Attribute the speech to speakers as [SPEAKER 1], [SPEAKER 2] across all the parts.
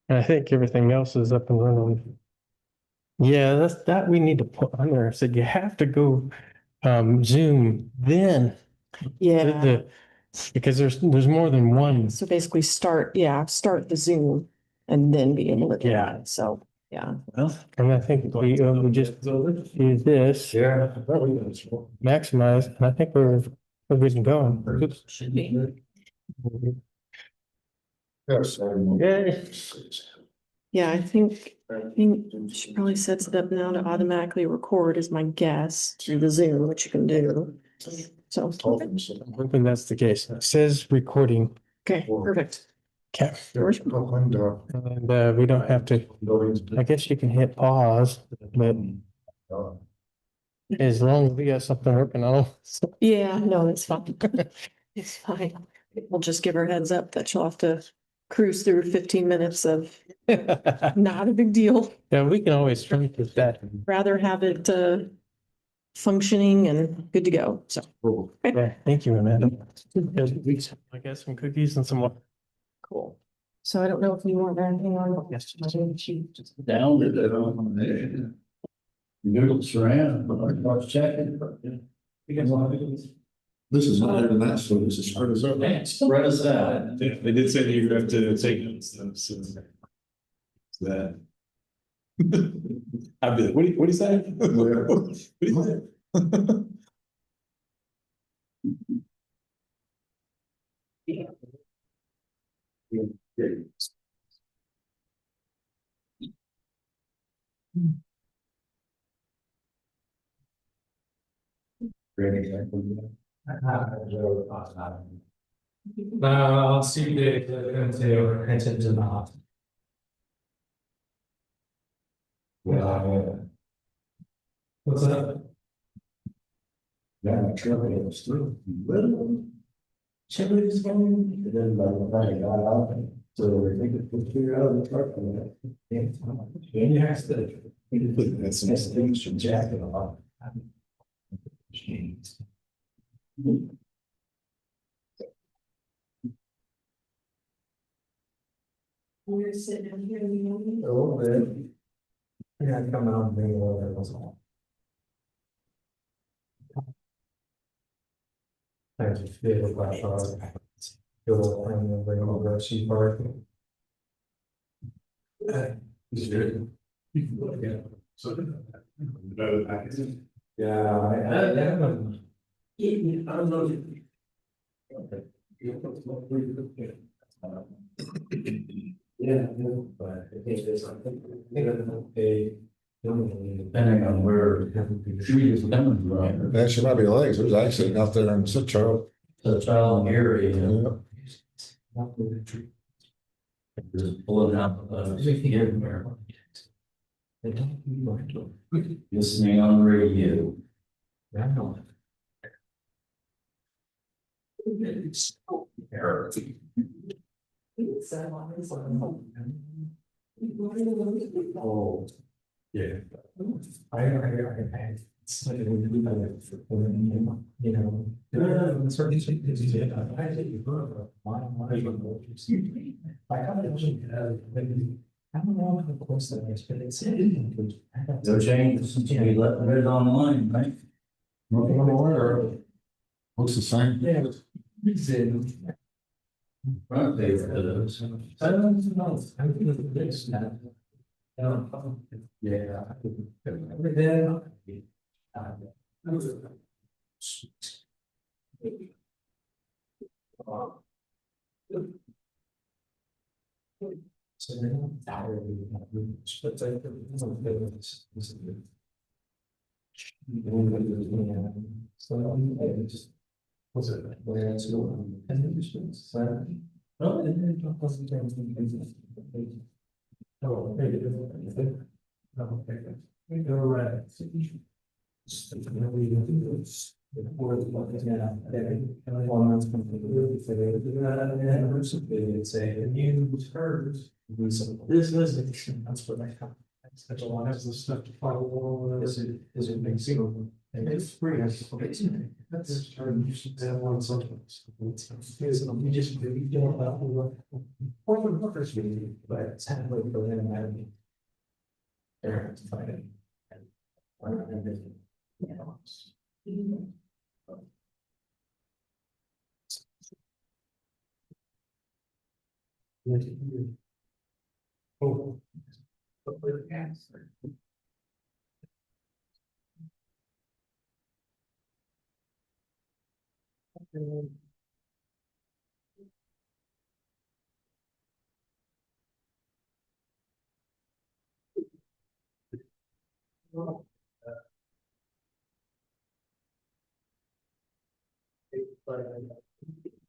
[SPEAKER 1] I think everything else is up and running. Yeah, that we need to put on there. I said you have to go Zoom then
[SPEAKER 2] Yeah,
[SPEAKER 1] because there's more than one.
[SPEAKER 2] so basically start the Zoom and then be able to do
[SPEAKER 1] Yeah.
[SPEAKER 2] it. So, yeah.
[SPEAKER 1] Well, and I think we just use this.
[SPEAKER 3] Yeah.
[SPEAKER 1] Maximize, and I think we're good to go. Oops.
[SPEAKER 2] Should be.
[SPEAKER 3] Yes.
[SPEAKER 1] Yay.
[SPEAKER 2] Yeah, I think she probably sets it up now to automatically record is my guess through the Zoom, which you can do. So,
[SPEAKER 1] I'm hoping that's the case. It says recording.
[SPEAKER 2] okay, perfect.
[SPEAKER 1] Okay.
[SPEAKER 3] And,
[SPEAKER 1] And we don't have to, I guess you can hit pause, but as long as we got something working on.
[SPEAKER 2] Yeah, no, it's fine. It's fine. We'll just give her a heads up that she'll have to cruise through 15 minutes of not a big deal.
[SPEAKER 1] Yeah, we can always shrink with that.
[SPEAKER 2] Rather have it functioning and good to go. So,
[SPEAKER 1] Yeah, thank you, Amanda. I got some cookies and some more.
[SPEAKER 2] cool. So I don't know if you want anything on.
[SPEAKER 1] Yes.
[SPEAKER 4] Down with it on there. Noodles around, but I was checking.
[SPEAKER 3] this is not even that, so this is hard as
[SPEAKER 4] Spread us out.
[SPEAKER 5] They did say that you have to take notes though, so. That. I'd be like, what do you say? What do you say?
[SPEAKER 6] No, I'll see the until attention to not. What's that?
[SPEAKER 4] Yeah, trouble was through. Somebody's going. It doesn't like I got out. So we think it was figure out the truck. And you have to.
[SPEAKER 5] That's some
[SPEAKER 4] things from jacket off.
[SPEAKER 2] We're sitting here.
[SPEAKER 4] A little bit.
[SPEAKER 6] Yeah, come out and bring it over, that's all. I just feel like go and bring over she park.
[SPEAKER 5] Yeah. So.
[SPEAKER 6] Yeah,
[SPEAKER 4] I don't know. Yeah, but I think there's something. Depending on where the tree is coming from.
[SPEAKER 3] That should not be legs. There's actually out there in Citro.
[SPEAKER 4] The trial area. Just pulling out, everywhere. Listening on the radio. It's so error. Oh.
[SPEAKER 6] Yeah. I, it's like, you know. Certain things you did, I think you put why I kind of maybe. I don't know how close that is, but it's.
[SPEAKER 4] No changes since we let it online, right?
[SPEAKER 3] Nothing on the wire. Looks the same.
[SPEAKER 6] Yeah. Zoom.
[SPEAKER 4] Front page for those.
[SPEAKER 6] I don't know. I'm gonna do this now. Yeah. So they're not entirely, but so just. Was it where it's going? And then just. Oh, and then it doesn't. Oh, maybe. Oh, okay. We go right. Say, and you hers. This is, that's what I thought. Such a lot of stuff to follow. Is it big single? And it's free. That's starting to use that one sometimes. You just really don't know what. Or the workers meeting, but it's kind of like the land anatomy. They're have to find it. Oh. But with cancer.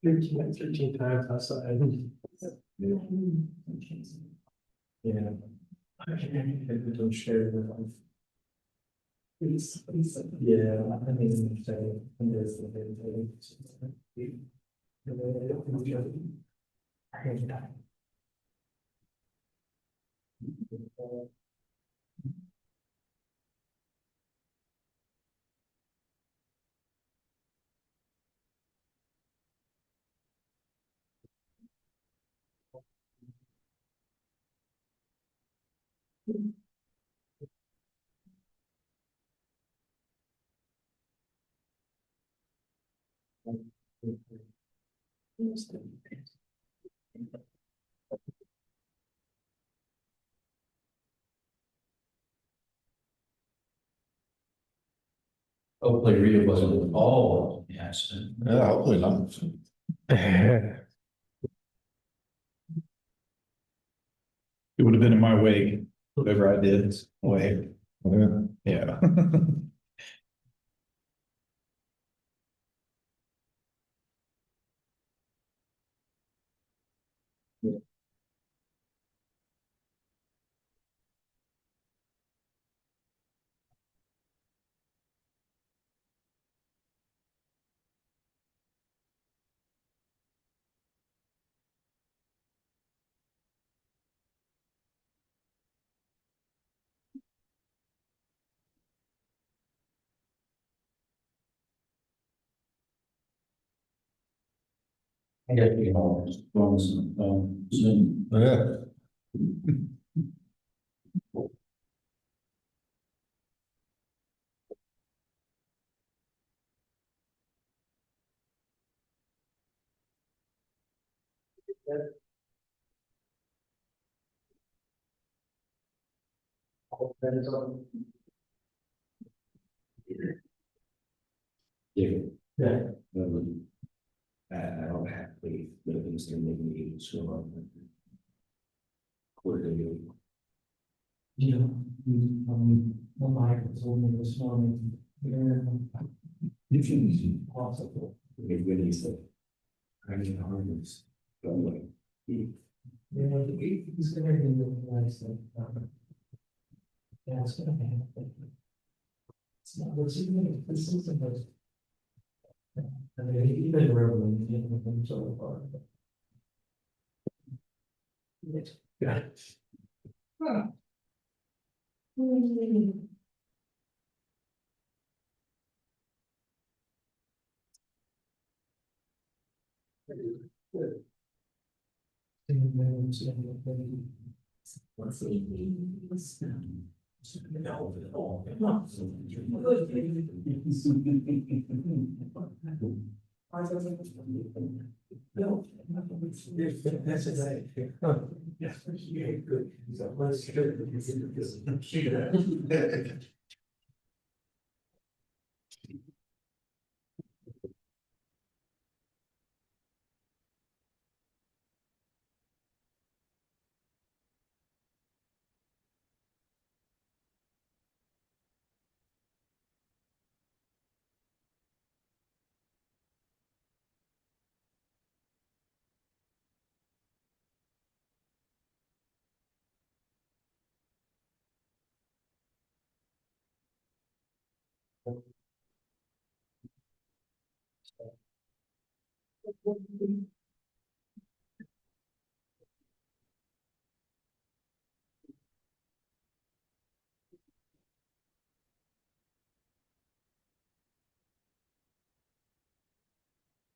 [SPEAKER 6] Thirteen times outside. Yeah. I don't share the life. Yeah, I mean, so, and there's the thing. I hate that.
[SPEAKER 4] Hopefully Rita wasn't all the accident.
[SPEAKER 3] Yeah, hopefully not.
[SPEAKER 5] It would have been in my wake, whatever I did, way,
[SPEAKER 3] Yeah.
[SPEAKER 5] yeah.
[SPEAKER 4] I got to be home, going Zoom.
[SPEAKER 3] Yeah.
[SPEAKER 4] Yeah.
[SPEAKER 6] Yeah.
[SPEAKER 4] I don't have to leave, but it was in the meeting, so. Quarterly.
[SPEAKER 6] You know, the mic was only this morning.
[SPEAKER 4] You can,
[SPEAKER 6] Possible.
[SPEAKER 4] when he said, I need harness, I'm like,
[SPEAKER 6] Yeah, he's gonna be really nice. Yeah, it's gonna happen. It's not, what's even, this isn't those. I mean, even really, you know, from so far. Yeah. That's it. Yes, yeah, good. So let's do it.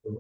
[SPEAKER 6] Yeah.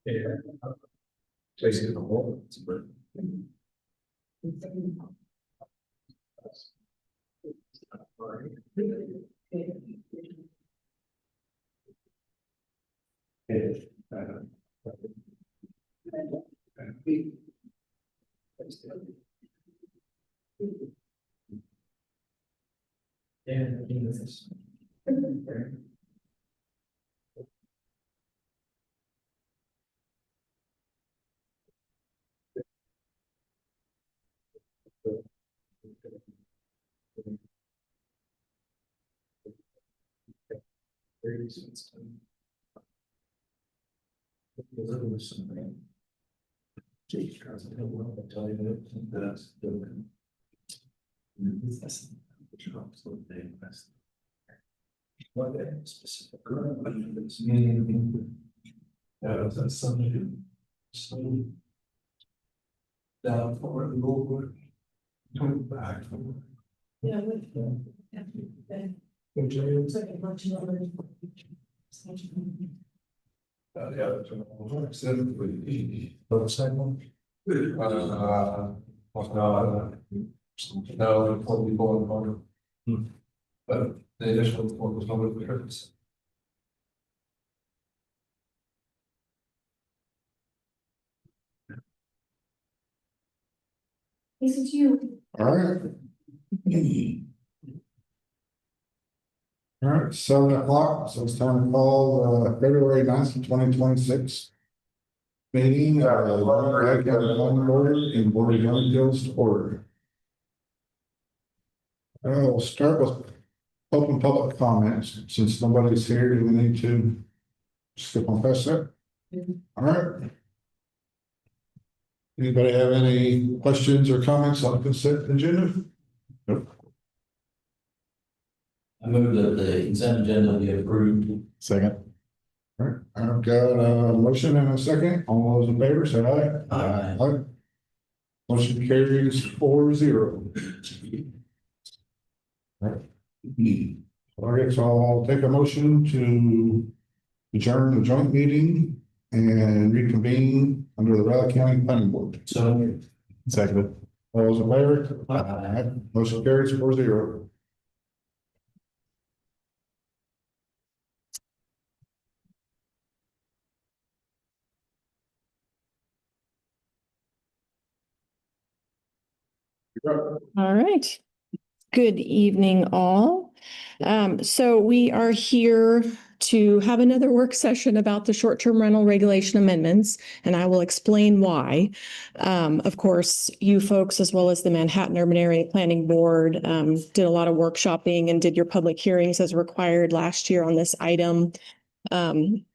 [SPEAKER 6] Yeah. Basically the whole. What specific? Yeah, that's something. So. Down forward, and over. Turn back.
[SPEAKER 2] Yeah.
[SPEAKER 6] Enjoy.
[SPEAKER 2] It's like a bunch of other.
[SPEAKER 6] Yeah. Seven, the second one. No, probably more. But the initial one was not with the purpose.
[SPEAKER 2] This is you.
[SPEAKER 3] All right. All right, 7 o'clock, so it's time to call February 9th, 2026. Meeting, Wright County Planning Board and Board of Zoning Appeals to order. We'll start with open public comments. Since nobody's here, do we need to skip on past that? All right. Anybody have any questions or comments on the consent agenda? Nope.
[SPEAKER 4] I move that the consent agenda be approved.
[SPEAKER 3] Second. All right, I've got a motion and a second. All those in favor, say aye.
[SPEAKER 4] Aye.
[SPEAKER 3] Motion carries 4-0. Right. I guess I'll take a motion to adjourn the joint meeting and reconvene under the Riley County Planning Board.
[SPEAKER 4] So.
[SPEAKER 3] Second. All those in favor?
[SPEAKER 4] Aye.
[SPEAKER 3] Motion carries 4-0.
[SPEAKER 2] All right. Good evening, all. So we are here to have another work session about the short-term rental regulation amendments, and I will explain why. Of course, you folks, as well as the Manhattan Urban Area Planning Board, did a lot of workshopping and did your public hearings as required last year on this item.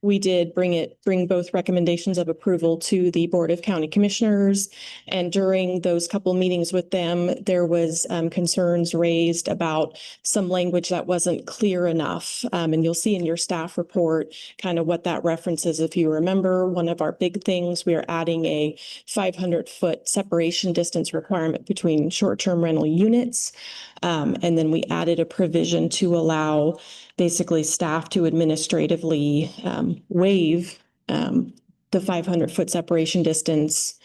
[SPEAKER 2] We did bring both recommendations of approval to the Board of County Commissioners. And during those couple meetings with them, there was concerns raised about some language that wasn't clear enough. And you'll see in your staff report kind of what that references. If you remember, one of our big things, we are adding a 500-foot separation distance requirement between short-term rental units. And then we added a provision to allow basically staff to administratively waive the 500-foot separation distance.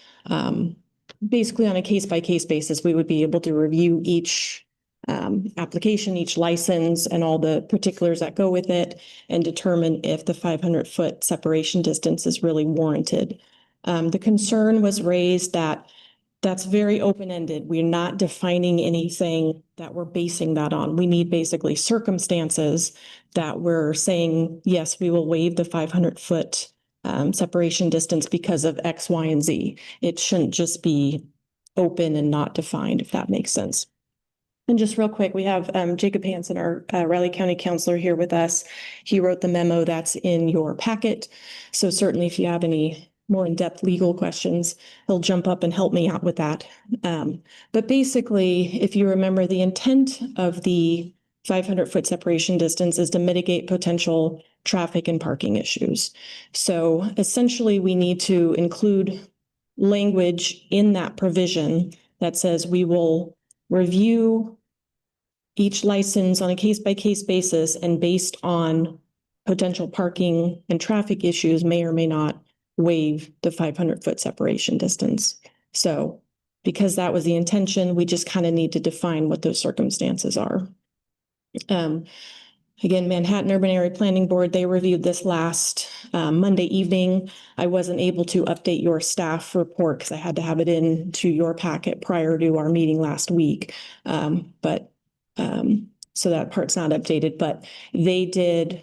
[SPEAKER 2] Basically on a case-by-case basis, we would be able to review each application, each license, and all the particulars that go with it, and determine if the 500-foot separation distance is really warranted. The concern was raised that that's very open-ended. We're not defining anything that we're basing that on. We need basically circumstances that we're saying, yes, we will waive the 500-foot separation distance because of X, Y, and Z. It shouldn't just be open and not defined, if that makes sense. And just real quick, we have Jacob Hansen, our Riley County Counselor, here with us. He wrote the memo that's in your packet. So certainly if you have any more in-depth legal questions, he'll jump up and help me out with that. But basically, if you remember, the intent of the 500-foot separation distance is to mitigate potential traffic and parking issues. So essentially, we need to include language in that provision that says we will review each license on a case-by-case basis, and based on potential parking and traffic issues, may or may not waive the 500-foot separation distance. So because that was the intention, we just kind of need to define what those circumstances are. Again, Manhattan Urban Area Planning Board, they reviewed this last Monday evening. I wasn't able to update your staff report because I had to have it into your packet prior to our meeting last week. So that part's not updated, but they did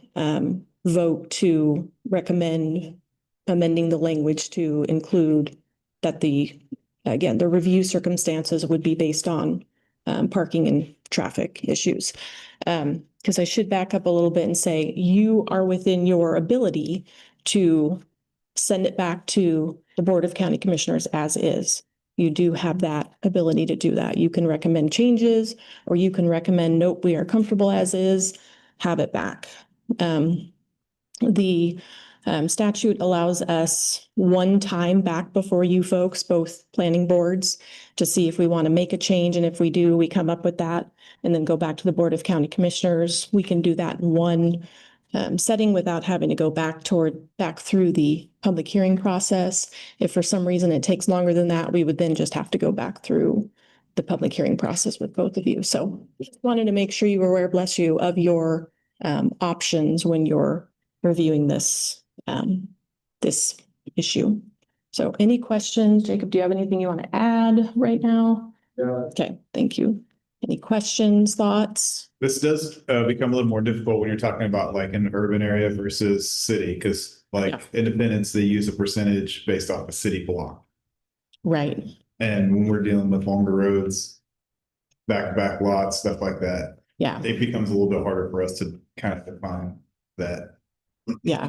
[SPEAKER 2] vote to recommend amending the language to include that the review circumstances would be based on parking and traffic issues. Because I should back up a little bit and say you are within your ability to send it back to the Board of County Commissioners as is. You do have that ability to do that. You can recommend changes, or you can recommend, nope, we are comfortable as is, have it back. The statute allows us one time back before you folks, both planning boards, to see if we want to make a change. And if we do, we come up with that and then go back to the Board of County Commissioners. We can do that in one setting without having to go back through the public hearing process. If for some reason it takes longer than that, we would then just have to go back through the public hearing process with both of you. So just wanted to make sure you were aware, bless you, of your options when you're reviewing this this issue. So any questions? Jacob, do you have anything you want to add right now?
[SPEAKER 4] Yeah.
[SPEAKER 2] Okay, thank you. Any questions, thoughts?
[SPEAKER 5] This does become a little more difficult when you're talking about like an urban area versus city, because like Independence, they use a percentage based off a city block.
[SPEAKER 2] Right.
[SPEAKER 5] And when we're dealing with longer roads, back-to-back lots, stuff like that,
[SPEAKER 2] Yeah.
[SPEAKER 5] it becomes a little bit harder for us to kind of define that.
[SPEAKER 2] Yeah.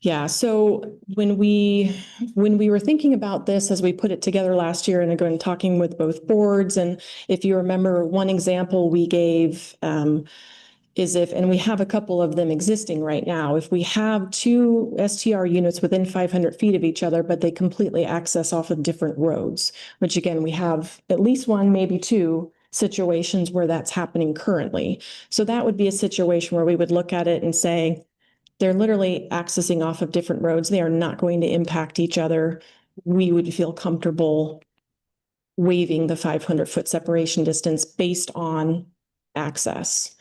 [SPEAKER 2] Yeah. So when we were thinking about this as we put it together last year, and again, talking with both boards, and if you remember, one example we gave is if, and we have a couple of them existing right now, if we have two STR units within 500 feet of each other, but they completely access off of different roads, which again, we have at least one, maybe two situations where that's happening currently. So that would be a situation where we would look at it and say, they're literally accessing off of different roads. They are not going to impact each other. We would feel comfortable waiving the 500-foot separation distance based on access,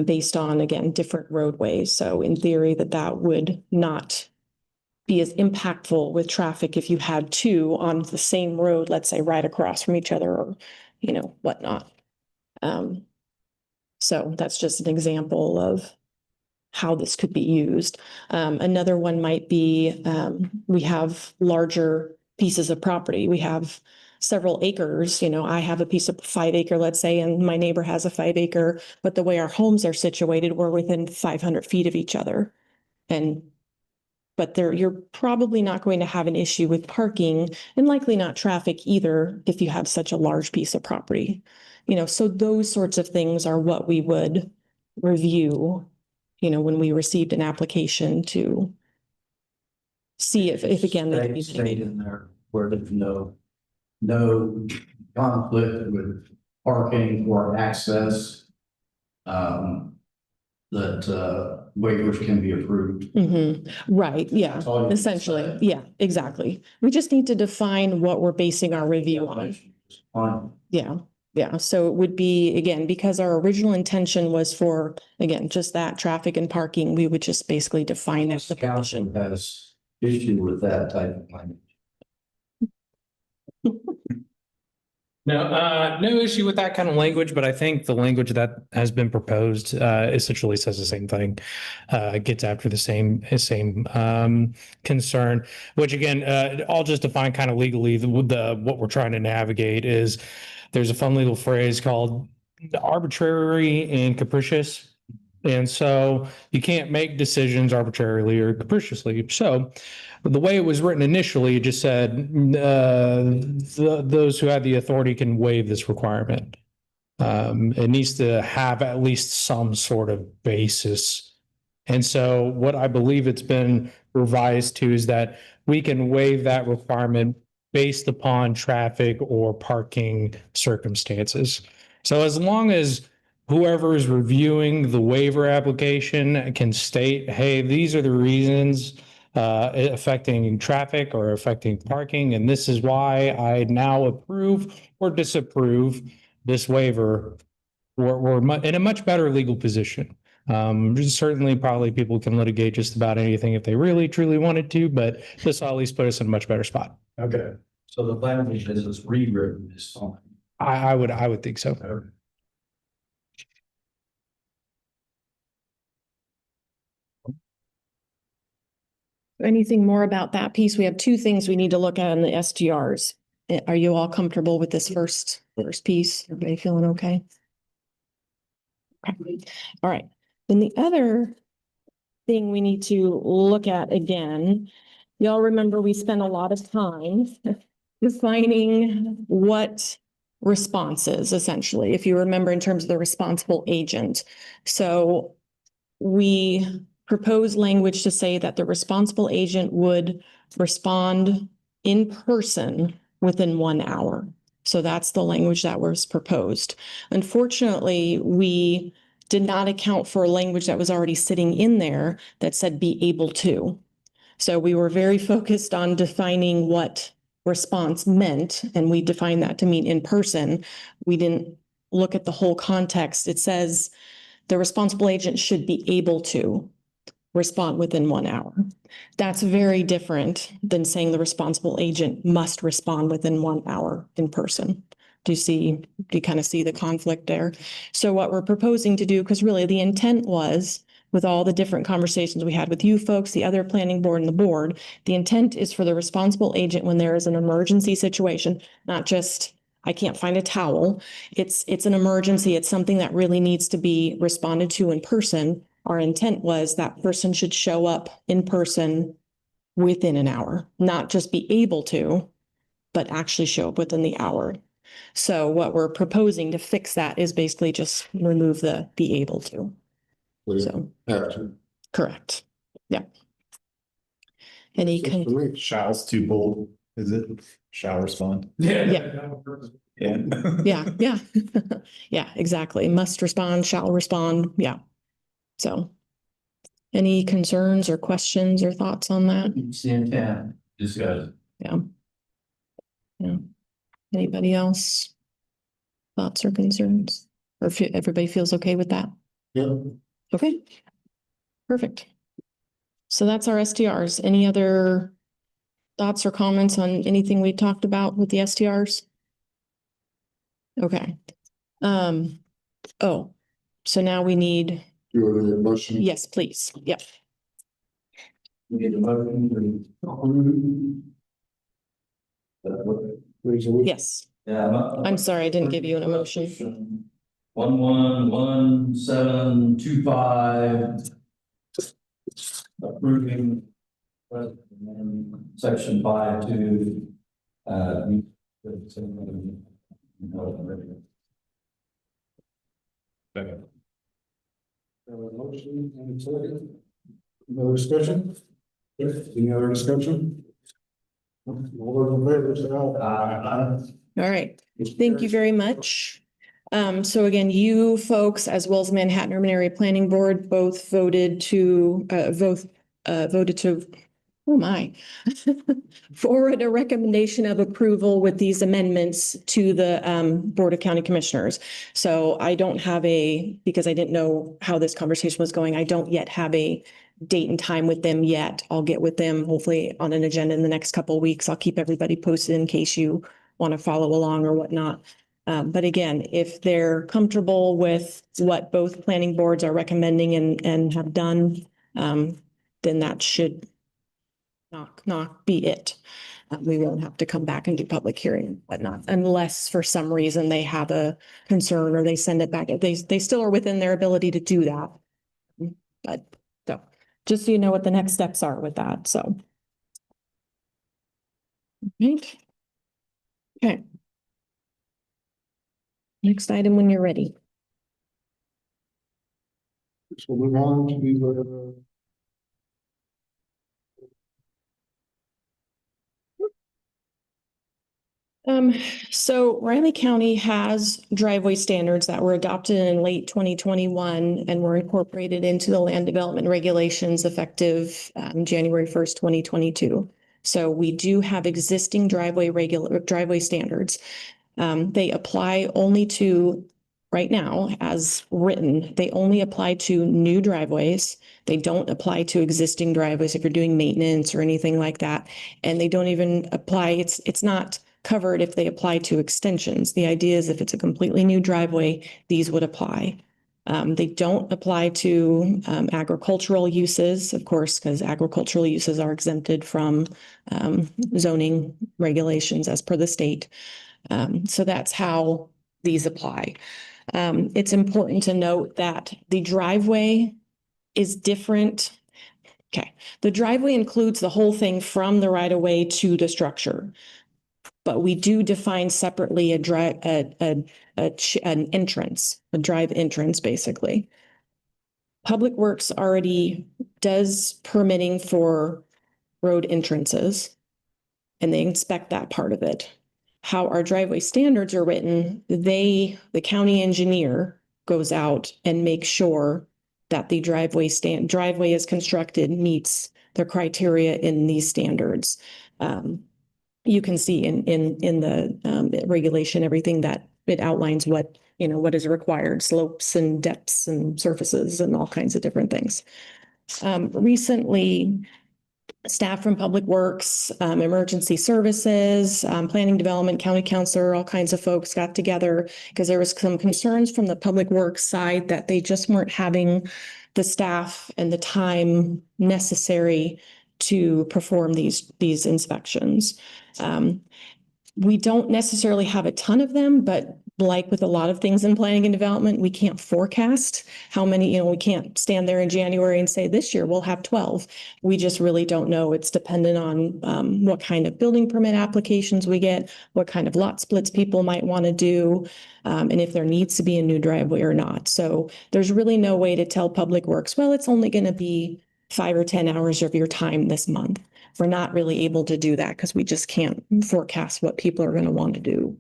[SPEAKER 2] based on, again, different roadways. So in theory, that would not be as impactful with traffic if you had two on the same road, let's say right across from each other, or, whatnot. So that's just an example of how this could be used. Another one might be, we have larger pieces of property. We have several acres, I have a piece of 5 acre, let's say, and my neighbor has a 5 acre, but the way our homes are situated, we're within 500 feet of each other. But you're probably not going to have an issue with parking and likely not traffic either if you have such a large piece of property. So those sorts of things are what we would review, when we received an application to see if again, they can be
[SPEAKER 4] State
[SPEAKER 2] mitigated.
[SPEAKER 4] in there where there's no conflict with parking or access. That waivers can be approved.
[SPEAKER 2] Right, yeah,
[SPEAKER 4] That's all you can
[SPEAKER 2] essentially,
[SPEAKER 4] say.
[SPEAKER 2] yeah, exactly. We just need to define what we're basing our review on.
[SPEAKER 4] Fine.
[SPEAKER 2] Yeah, so it would be, again, because our original intention was for, again, just that traffic and parking, we would just basically define as the
[SPEAKER 4] Council
[SPEAKER 2] condition.
[SPEAKER 4] has issue with that type of language.
[SPEAKER 6] No, no issue with that kind of language, but I think the language that has been proposed essentially says the same thing. Gets after the same concern, which again, I'll just define kind of legally the what we're trying to navigate is there's a fun legal phrase called arbitrary and capricious. And so you can't make decisions arbitrarily or capriciously. So the way it was written initially, it just said those who have the authority can waive this requirement. It needs to have at least some sort of basis. And so what I believe it's been revised to is that we can waive that requirement based upon traffic or parking circumstances. So as long as whoever is reviewing the waiver application can state, hey, these are the reasons affecting traffic or affecting parking, and this is why I now approve or disapprove this waiver, we're in a much better legal position. Certainly, probably people can litigate just about anything if they really truly wanted to, but this will at least put us in a much better spot.
[SPEAKER 4] Okay. So the language is it's rewritten is fine.
[SPEAKER 6] I would think so.
[SPEAKER 2] Anything more about that piece? We have 2 things we need to look at in the STRs. Are you all comfortable with this first piece? Everybody feeling okay? Okay. All right. Then the other thing we need to look at again, y'all remember we spent a lot of time defining what response is essentially, if you remember in terms of the responsible agent. So we propose language to say that the responsible agent would respond in person within 1 hour. So that's the language that was proposed. Unfortunately, we did not account for a language that was already sitting in there that said be able to. So we were very focused on defining what response meant, and we defined that to mean in person. We didn't look at the whole context. It says the responsible agent should be able to respond within 1 hour. That's very different than saying the responsible agent must respond within 1 hour in person. Do you kind of see the conflict there? So what we're proposing to do, because really the intent was, with all the different conversations we had with you folks, the other planning board and the board, the intent is for the responsible agent when there is an emergency situation, not just I can't find a towel. It's an emergency. It's something that really needs to be responded to in person. Our intent was that person should show up in person within an hour, not just be able to, but actually show up within the hour. So what we're proposing to fix that is basically just remove the be able to. So,
[SPEAKER 3] Have to.
[SPEAKER 2] correct. Yeah. Any,
[SPEAKER 5] Shall's too bold, is it? Shall respond.
[SPEAKER 2] Yeah. yeah. Yeah, exactly. Must respond, shall respond. Yeah. So any concerns or questions or thoughts on that?
[SPEAKER 4] It's the intent, discuss it.
[SPEAKER 2] Yeah. Yeah. Anybody else? Thoughts or concerns? Or if everybody feels okay with that?
[SPEAKER 3] Yeah.
[SPEAKER 2] Okay. Perfect. So that's our STRs. Any other thoughts or comments on anything we talked about with the STRs? Okay. Oh, So now we need,
[SPEAKER 3] Do a motion.
[SPEAKER 2] yes, please. Yep.
[SPEAKER 4] We need a motion to.
[SPEAKER 3] Yes.
[SPEAKER 2] Yes.
[SPEAKER 4] Yeah.
[SPEAKER 2] I'm sorry, I didn't give you an emotion.
[SPEAKER 4] 111725. Approving. Section 5 to.
[SPEAKER 3] Motion and a second. No discussion? Any other discussion? All those in favor, say aye.
[SPEAKER 2] All right. Thank you very much. So again, you folks, as well as Manhattan Urban Area Planning Board, both voted to, oh my, forward a recommendation of approval with these amendments to the Board of County Commissioners. So I don't have because I didn't know how this conversation was going, I don't yet have a date and time with them yet. I'll get with them hopefully on an agenda in the next couple of weeks. I'll keep everybody posted in case you want to follow along or whatnot. But again, if they're comfortable with what both planning boards are recommending and have done, then that should not be it. We won't have to come back and do public hearing and whatnot, unless for some reason they have a concern or they send it back. They still are within their ability to do that. But so, just so you know what the next steps are with that, so. Right. Okay. Next item when you're ready.
[SPEAKER 3] So we'll move on to the.
[SPEAKER 2] So Riley County has driveway standards that were adopted in late 2021 and were incorporated into the land development regulations effective January 1st, 2022. So we do have existing driveway standards. They apply only to, right now, as written, they only apply to new driveways. They don't apply to existing driveways if you're doing maintenance or anything like that. And they don't even apply, it's not covered if they apply to extensions. The idea is if it's a completely new driveway, these would apply. They don't apply to agricultural uses, of course, because agricultural uses are exempted from zoning regulations as per the state. So that's how these apply. It's important to note that the driveway is different. Okay, the driveway includes the whole thing from the right of way to the structure. But we do define separately an entrance, a drive entrance, basically. Public Works already does permitting for road entrances, and they inspect that part of it. How our driveway standards are written, the county engineer goes out and makes sure that the driveway is constructed meets the criteria in these standards. You can see in the regulation, everything that it outlines what is required, slopes and depths and surfaces and all kinds of different things. Recently, staff from Public Works, Emergency Services, Planning Development, County Councilor, all kinds of folks got together because there was some concerns from the Public Works side that they just weren't having the staff and the time necessary to perform these inspections. We don't necessarily have a ton of them, but like with a lot of things in planning and development, we can't forecast how many, we can't stand there in January and say this year we'll have 12. We just really don't know. It's dependent on what kind of building permit applications we get, what kind of lot splits people might want to do, and if there needs to be a new driveway or not. So there's really no way to tell Public Works, well, it's only going to be 5 or 10 hours of your time this month. We're not really able to do that because we just can't forecast what people are going to want to do.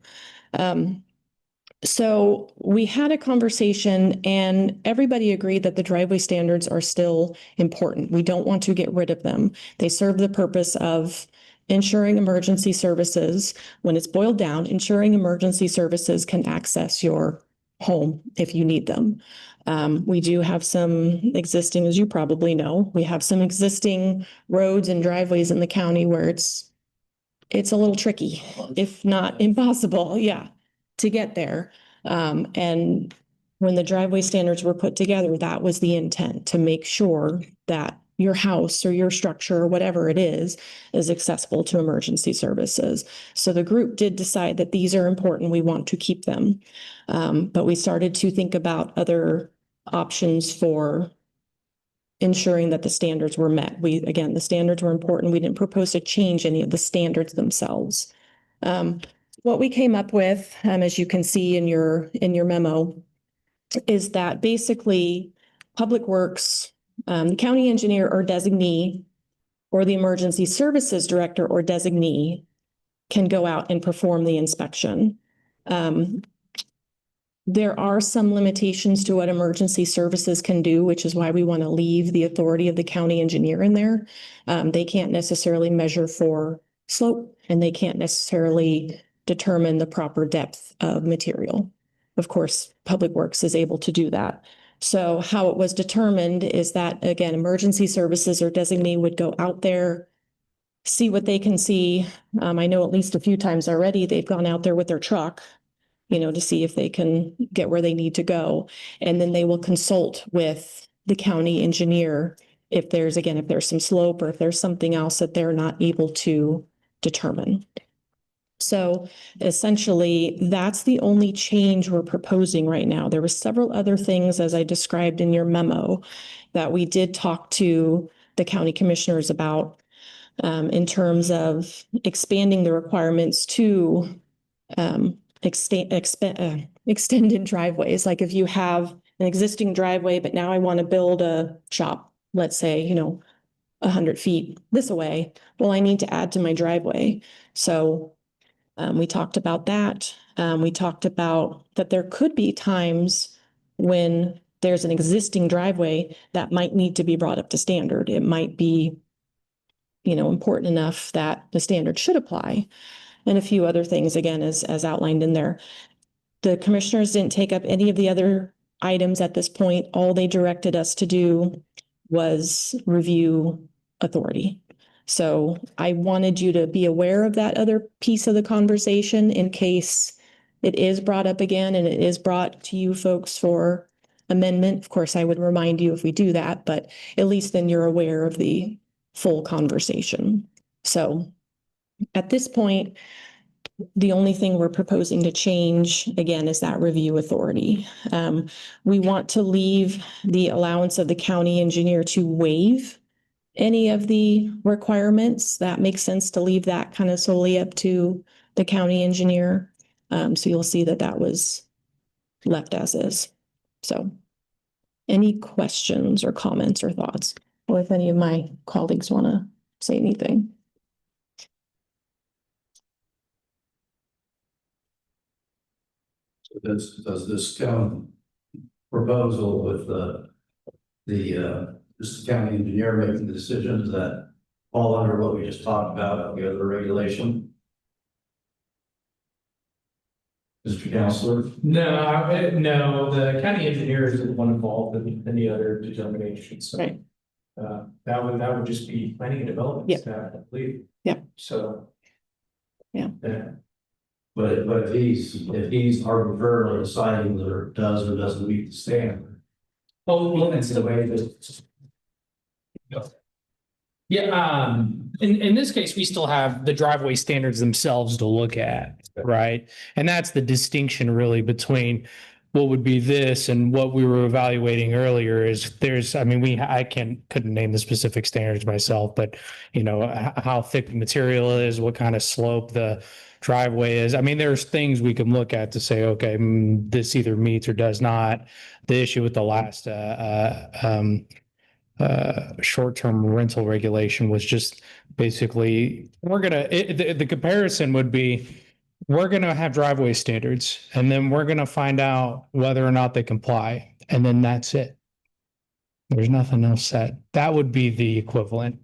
[SPEAKER 2] So we had a conversation and everybody agreed that the driveway standards are still important. We don't want to get rid of them. They serve the purpose of ensuring emergency services. When it's boiled down, ensuring emergency services can access your home if you need them. We do have some existing, as you probably know, we have some existing roads and driveways in the county where it's a little tricky, if not impossible, to get there. And when the driveway standards were put together, that was the intent, to make sure that your house or your structure or whatever it is accessible to emergency services. So the group did decide that these are important. We want to keep them. But we started to think about other options for ensuring that the standards were met. Again, the standards were important. We didn't propose to change any of the standards themselves. What we came up with, as you can see in your memo, is that basically Public Works, the county engineer or designee, or the emergency services director or designee can go out and perform the inspection. There are some limitations to what emergency services can do, which is why we want to leave the authority of the county engineer in there. They can't necessarily measure for slope, and they can't necessarily determine the proper depth of material. Of course, Public Works is able to do that. So how it was determined is that, again, emergency services or designee would go out there, see what they can see. I know at least a few times already, they've gone out there with their truck, to see if they can get where they need to go. And then they will consult with the county engineer if there's some slope or if there's something else that they're not able to determine. So essentially, that's the only change we're proposing right now. There were several other things, as I described in your memo, that we did talk to the county commissioners about in terms of expanding the requirements to extended driveways. Like if you have an existing driveway, but now I want to build a shop, let's say, 100 feet this way, well, I need to add to my driveway. So we talked about that. We talked about that there could be times when there's an existing driveway that might need to be brought up to standard. It might be, important enough that the standard should apply. And a few other things, again, as outlined in there. The commissioners didn't take up any of the other items at this point. All they directed us to do was review authority. So I wanted you to be aware of that other piece of the conversation in case it is brought up again and it is brought to you folks for amendment. Of course, I would remind you if we do that, but at least then you're aware of the full conversation. So at this point, the only thing we're proposing to change, again, is that review authority. We want to leave the allowance of the county engineer to waive any of the requirements. That makes sense to leave that kind of solely up to the county engineer. So you'll see that was left as is. So any questions or comments or thoughts? Or if any of my colleagues want to say anything.
[SPEAKER 4] Does this proposal with this county engineer making the decisions that fall under what we just talked about, the other regulation? Mr. Counselor?
[SPEAKER 6] No, the county engineer is the one involved in any other determinations. So,
[SPEAKER 2] Right.
[SPEAKER 6] that would just be planning and development
[SPEAKER 2] Yep.
[SPEAKER 6] staff, I believe.
[SPEAKER 2] Yep.
[SPEAKER 6] So.
[SPEAKER 2] Yeah.
[SPEAKER 4] But if he's arbitrarily deciding that it does or doesn't meet the standard.
[SPEAKER 6] Oh, well,
[SPEAKER 4] That's the way that.
[SPEAKER 7] Yeah, in this case, we still have the driveway standards themselves to look at, right? And that's the distinction really between what would be this and what we were evaluating earlier is I couldn't name the specific standards myself, but how thick the material is, what kind of slope the driveway is. I mean, there's things we can look at to say, okay, this either meets or does not. The issue with the last, short-term rental regulation was just basically the comparison would be we're going to have driveway standards and then we're going to find out whether or not they comply, and then that's it. There's nothing else said. That would be the equivalent.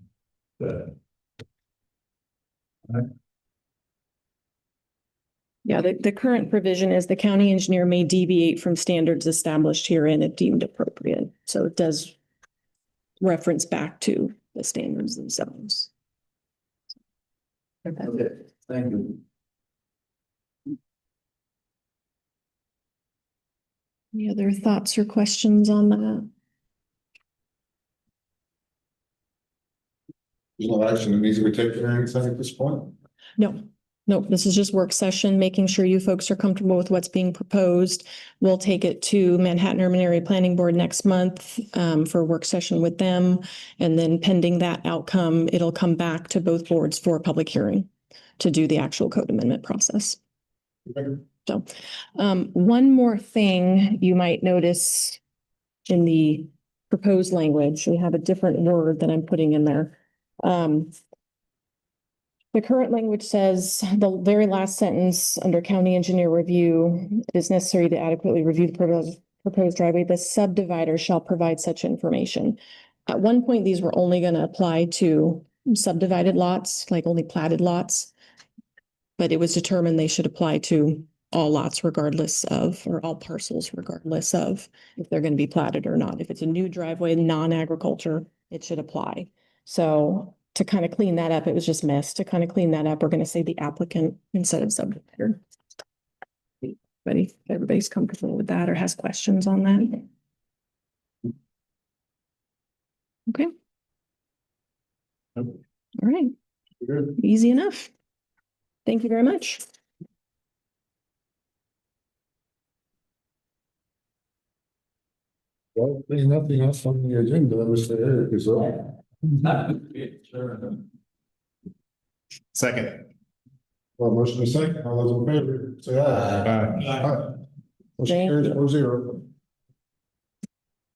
[SPEAKER 2] Yeah, the current provision is the county engineer may deviate from standards established herein if deemed appropriate. So it does reference back to the standards themselves.
[SPEAKER 4] Okay, thank you.
[SPEAKER 2] Any other thoughts or questions on that?
[SPEAKER 3] There's no action that needs to be taken or anything at this point.
[SPEAKER 2] No, no, this is just work session, making sure you folks are comfortable with what's being proposed. We'll take it to Manhattan Urban Area Planning Board next month for a work session with them. And then pending that outcome, it'll come back to both boards for a public hearing to do the actual code amendment process.
[SPEAKER 3] Okay.
[SPEAKER 2] So, one more thing you might notice in the proposed language, we have a different word that I'm putting in there. The current language says the very last sentence under county engineer review, it is necessary to adequately review the proposed driveway. The subdivider shall provide such information. At one point, these were only going to apply to subdivided lots, like only platted lots. But it was determined they should apply to all lots regardless of, or all parcels regardless of if they're going to be platted or not. If it's a new driveway, non-agriculture, it should apply. So to kind of clean that up, it was just missed. To kind of clean that up, we're going to say the applicant instead of subdivider. Everybody's comfortable with that or has questions on that? Okay. All right,
[SPEAKER 3] Good.
[SPEAKER 2] easy enough. Thank you very much.
[SPEAKER 3] Well, there's nothing else on the agenda, Mr. Eric is up.
[SPEAKER 5] Second.
[SPEAKER 3] Well, motion is second, all those in favor, say aye.
[SPEAKER 5] Aye.
[SPEAKER 3] Aye. Motion
[SPEAKER 2] Thank
[SPEAKER 3] carries
[SPEAKER 2] you.
[SPEAKER 3] 4-0.